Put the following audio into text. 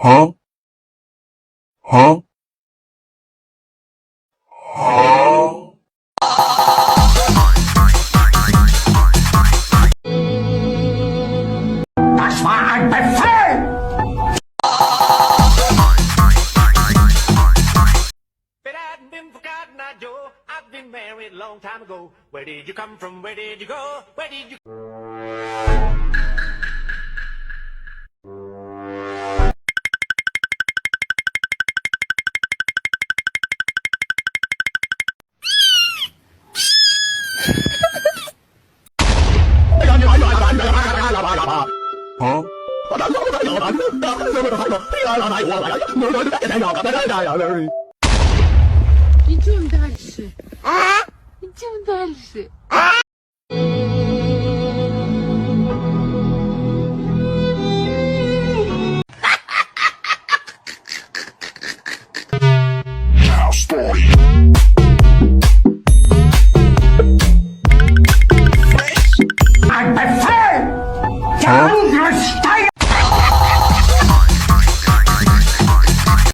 Huh? Huh? Huh? Das war ein Befehl! But I hadn't been forgotten, now, Joe. I've been married a long time ago. Where did you come from? Where did you go? Where did you... Huh? 你这么大声啊！你这么大声啊！ Ein Befehl! Der Angriff steigt!